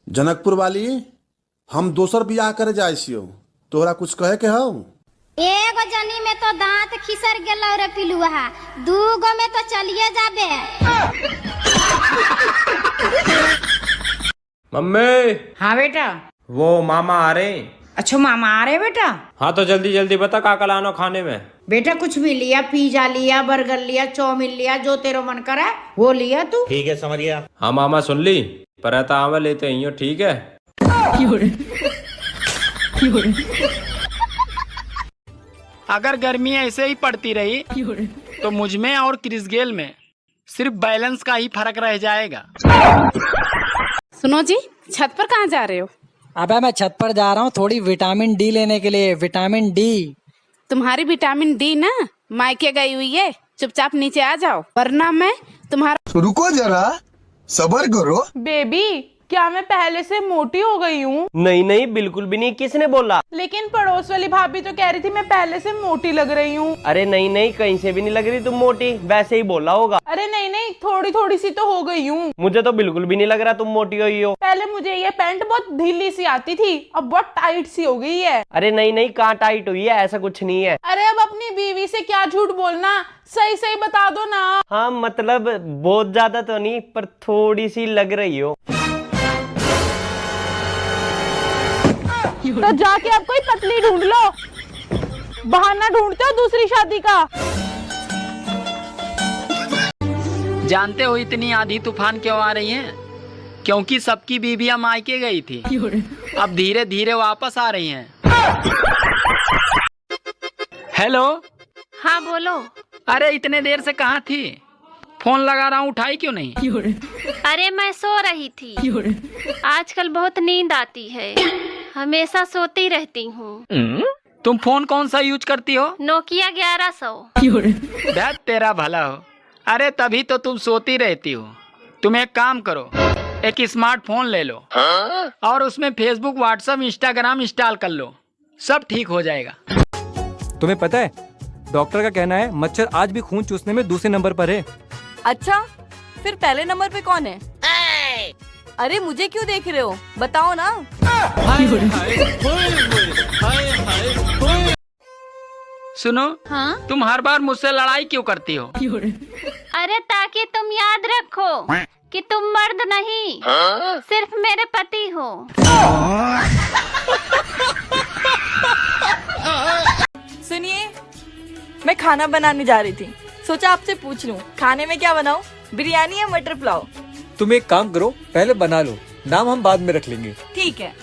जनकपुर वाली, हम दोसर बियाह करे जाए छियो, तोहरा कुछ कहे के हौ? एगो जनी में तो दांत खिसर गेलो रे पिलुआ, दूगो में तो चलिए जाबे। मम्मी। हाँ बेटा। वो मामा आ रहे। अच्छा मामा आ रहे बेटा? हाँ तो जल्दी जल्दी बता का लानो खाने में। बेटा कुछ भी लिया, पिज्जा लिया, बर्गर लिया, चाउमीन लिया, जो तेरा मन करे वो लिया तू। ठीक है समझ गया। हाँ मामा सुन ली, पर आवा लेते ही हो, ठीक है। अगर गर्मी ऐसे ही पड़ती रही तो मुझ में और क्रिस गेल में सिर्फ बैलेंस का ही फर्क रह जाएगा। सुनो जी, छत पर कहाँ जा रहे हो? अबे मैं छत पर जा रहा हूँ थोड़ी विटामिन डी लेने के लिए। Vitamin D? तुम्हारी विटामिन डी ना मायके गई हुई है, चुपचाप नीचे आ जाओ वरना मैं तुम्हारा। रुको जरा, सब्र करो। बेबी, क्या मैं पहले से मोटी हो गई हूँ? नहीं नहीं, बिल्कुल भी नहीं। किसने बोला? लेकिन पड़ोस वाली भाभी तो कह रही थी मैं पहले से मोटी लग रही हूँ। अरे नहीं नहीं, कहीं से भी नहीं लग रही तुम मोटी, वैसे ही बोला होगा। अरे नहीं नहीं, थोड़ी थोड़ी सी तो हो गई हूँ। मुझे तो बिल्कुल भी नहीं लग रहा तुम मोटी हुई हो। पहले मुझे ये पैंट बहुत ढीली सी आती थी, अब बहुत टाइट सी हो गई है। अरे नहीं नहीं, कहाँ टाइट हुई है, ऐसा कुछ नहीं है। अरे अब अपनी बीवी से क्या झूठ बोलना, सही सही बता दो ना। हाँ मतलब बहुत ज्यादा तो नहीं, पर थोड़ी सी लग रही हो। तो जाके अब कोई पतली ढूंढ लो, बहाना ढूंढते हो दूसरी शादी का। जानते हो इतनी आंधी तूफान क्यों आ रही हैं? क्योंकि सबकी बीवियां मायके गई थी, अब धीरे धीरे वापस आ रही हैं। हेलो। हाँ बोलो। अरे इतने देर से कहाँ थी? फोन लगा रहा हूँ, उठाई क्यों नहीं? अरे मैं सो रही थी, आजकल बहुत नींद आती है, हमेशा सोती रहती हूँ। तुम फोन कौन सा यूज करती हो? नोकिया 1100। बैठ तेरा भला हो। अरे तभी तो तुम सोती रहती हो। तुम एक काम करो, एक स्मार्टफोन ले लो और उसमें फेसबुक, व्हाट्सएप, इंस्टाग्राम इंस्टॉल कर लो, सब ठीक हो जाएगा। तुम्हें पता है डॉक्टर का कहना है मच्छर आज भी खून चूसने में दूसरे नंबर पर है। अच्छा, फिर पहले नंबर पे कौन है? अरे मुझे क्यों देख रहे हो, बताओ ना। सुनो। हाँ? तुम हर बार मुझसे लड़ाई क्यों करती हो? अरे ताकि तुम याद रखो कि तुम मर्द नहीं, सिर्फ मेरे पति हो। सुनिए, मैं खाना बनाने जा रही थी, सोचा आपसे पूछ लूं खाने में क्या बनाऊं, बिरयानी या मटर पुलाव? तुम एक काम करो, पहले बना लो, नाम हम बाद में रख लेंगे। ठीक है।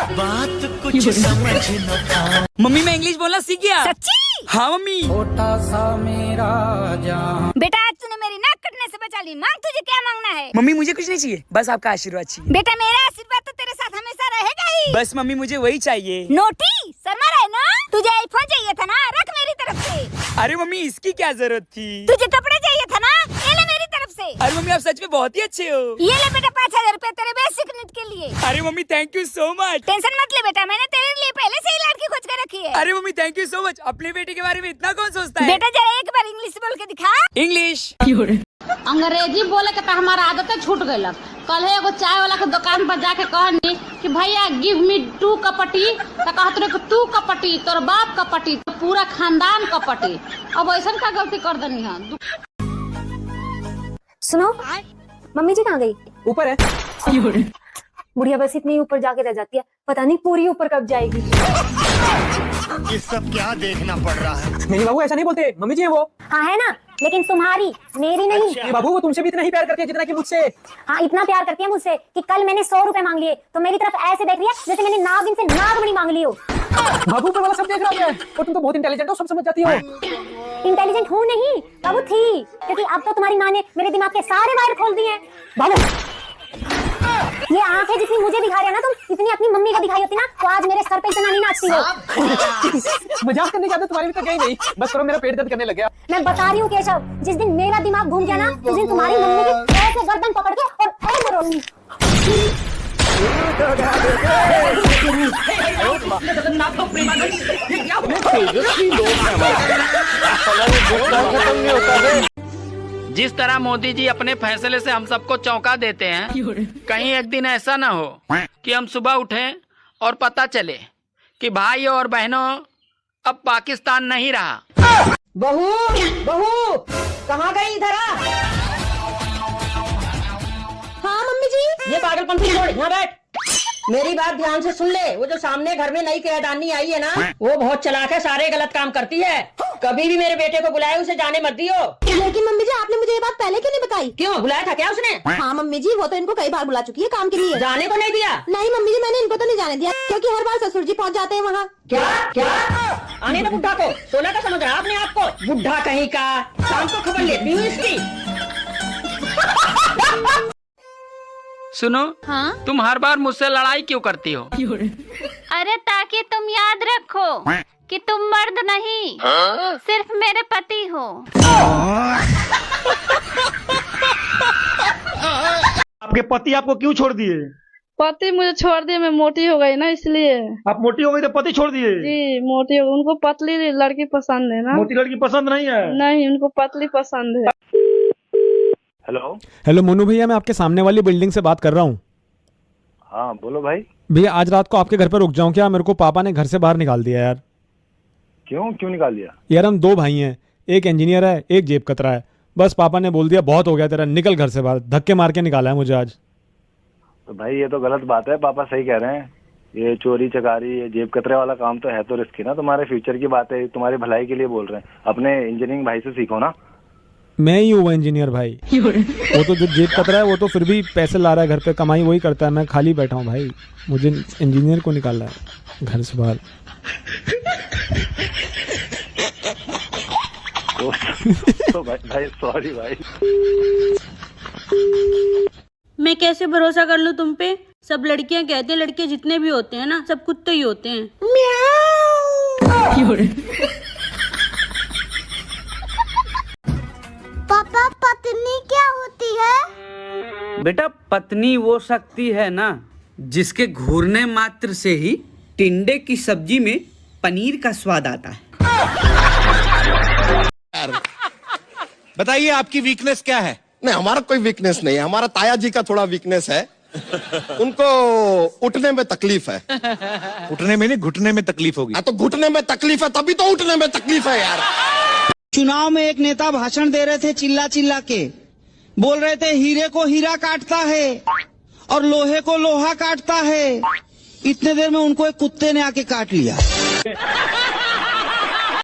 बात कुछ समझ न। मम्मी मैं इंग्लिश बोलना सीख गया। सच्ची? हाँ मम्मी। छोटा सा मेरा जान। बेटा आज तूने मेरी नाक कटने से बचा ली, मांग तुझे क्या मांगना है? मम्मी मुझे कुछ नहीं चाहिए, बस आपका आशीर्वाद चाहिए। बेटा मेरा आशीर्वाद तो तेरे साथ हमेशा रहेगा ही। बस मम्मी मुझे वही चाहिए। नोटी शर्मा रहे ना, तुझे आईफोन चाहिए था ना, रख मेरी तरफ से। अरे मम्मी इसकी क्या जरूरत थी? तुझे कपड़े चाहिए था ना, ये ले मेरी तरफ से। अरे मम्मी आप सच में बहुत ही अच्छे हो। ये ले बेटा 5000 रुपए तेरे बेसिक नीड के लिए। अरे mummy thank you so much. Tension मत ले बेटा, मैंने तेरे लिए पहले से ही लड़की खोज कर रखी है। अरे mummy thank you so much. अपने बेटे के बारे में इतना कौन सोचता है? बेटा जरा एक बार इंग्लिश बोल के दिखा। इंग्लिश। अंग्रेजी बोले के तो हमारा आदत छूट गई। कल एगो चाय वाला के दुकान पर जाके कहनी कि भैया गिव मी 2 कपटी, तो कहत रहे कि तू कपटी, तोर बाप कपटी, तो पूरा खानदान कपटी। अब ऐसा का गलती कर देनी है। सुनो, मम्मी जी कहाँ गई? ऊपर है। बुढ़िया बस इतनी ऊपर जाके रह जाती है, पता नहीं पूरी ऊपर कब जाएगी। ये सब क्या देखना पड़ रहा है? नहीं बाबू ऐसा नहीं बोलते, मम्मी जी है वो। हाँ है ना, लेकिन तुम्हारी, मेरी नहीं। अच्छा। बाबू वो तुमसे भी इतना ही प्यार करती है जितना कि मुझसे। हाँ इतना प्यार करती है मुझसे कि कल मैंने 100 रुपए मांग लिए तो मेरी तरफ ऐसे देख रही है जैसे मैंने नागिन से नागमणि मांग ली हो। बाबू पर वाला सब देख रहा है, और तुम तो बहुत इंटेलिजेंट हो, सब समझ जाती हो। इंटेलिजेंट हूँ नहीं बाबू, थी, क्योंकि अब तो तुम्हारी माँ ने मेरे दिमाग के सारे वायर खोल दिए हैं। बाबू ये आंखें जितनी मुझे दिखा रही है ना, तुम इतनी अपनी मम्मी को दिखाई होती ना, तो आज मेरे सर पे इतना नहीं नाचती हो। मजाक करने जाते तुम्हारी भी तो गई नहीं, बस करो मेरा पेट दर्द करने लग गया। मैं बता रही हूँ केशव, जिस दिन मेरा दिमाग घूम गया ना, उस दिन तुम्हारी मम्मी की ऐसे गर्दन पकड़ के और ऐसे रोलूंगी। जिस तरह मोदी जी अपने फैसले से हम सबको चौंका देते हैं, कहीं एक दिन ऐसा न हो कि हम सुबह उठें और पता चले कि भाई और बहनों अब पाकिस्तान नहीं रहा। बहू बहू कहाँ गई? इधर आ। हाँ मम्मी जी। ये पागलपन छोड़, यहाँ बैठ। मेरी बात ध्यान से सुन ले। वो जो सामने घर में नई कैदानी आई है ना, वो बहुत चालाक है, सारे गलत काम करती है। कभी भी मेरे बेटे को बुलाए उसे जाने मत दियो। लेकिन मम्मी जी आपने मुझे ये बात पहले क्यों नहीं बताई? क्यों, बुलाया था क्या उसने? हाँ मम्मी जी, वो तो इनको कई बार बुला चुकी है काम के लिए। जाने को नहीं दिया? नहीं मम्मी जी, मैंने इनको तो नहीं जाने दिया, क्योंकि हर बार ससुर जी पहुँच जाते हैं वहाँ। क्या क्या? आने दो बुढ़ा को। सोना का समझ रहा अपने आप को? बुढ़ा कहीं का। शाम को खबर लेती हूँ इसकी। सुनो, हाँ? तुम हर बार मुझसे लड़ाई क्यों करती हो? अरे ताकि तुम याद रखो कि तुम मर्द नहीं, सिर्फ मेरे पति हो। आपके पति आपको क्यों छोड़ दिए? पति मुझे छोड़ दिए, मैं मोटी हो गई ना इसलिए। आप मोटी हो गई तो पति छोड़ दिए? जी मोटी हो गई, उनको पतली लड़की पसंद है ना। मोटी लड़की पसंद नहीं है? नहीं, उनको पतली पसंद है। हेलो हेलो मोनू भैया, मैं आपके सामने वाली बिल्डिंग से बात कर रहा हूँ। हाँ बोलो भाई। भैया आज रात को आपके घर पर रुक जाऊँ क्या? मेरे को पापा ने घर से बाहर निकाल दिया यार। क्यों निकाल दिया? यार हम 2 भाई हैं, एक इंजीनियर है, एक जेब कतरा है। बस पापा ने बोल दिया बहुत हो गया तेरा, निकल घर से बाहर। धक्के मार के निकाला है मुझे आज। तो भाई ये तो गलत बात है, पापा सही कह रहे हैं। ये चोरी चकारी, ये जेब कतरे वाला काम तो है तो रिस्की ना। तुम्हारे फ्यूचर की बात है, तुम्हारी भलाई के लिए बोल रहे हैं। अपने इंजीनियरिंग भाई से सीखो ना। मैं ही हूँ इंजीनियर भाई। वो तो जो जेब कतरा है वो तो फिर भी पैसे ला रहा है, घर पे कमाई वही करता है। मैं खाली बैठा हूँ भाई, मुझे इंजीनियर को निकालना है घर से बाहर। तो भाई सॉरी भाई। मैं कैसे भरोसा कर लूँ तुम पे? सब लड़कियाँ कहते हैं लड़के जितने भी होते हैं ना, सब कुत्ते ही होते हैं। पापा पत्नी क्या होती है? बेटा पत्नी वो शक्ति है ना जिसके घूरने मात्र से ही टिंडे की सब्जी में पनीर का स्वाद आता है। बताइए आपकी वीकनेस क्या है? नहीं हमारा कोई वीकनेस नहीं है, हमारा ताया जी का थोड़ा वीकनेस है। उनको उठने में तकलीफ है। उठने में नहीं, घुटने में तकलीफ होगी। तो घुटने में तकलीफ है तभी तो उठने में तकलीफ है यार। चुनाव में एक नेता भाषण दे रहे थे, चिल्ला चिल्ला के बोल रहे थे हीरे को हीरा काटता है और लोहे को लोहा काटता है। इतने देर में उनको एक कुत्ते ने आके काट लिया।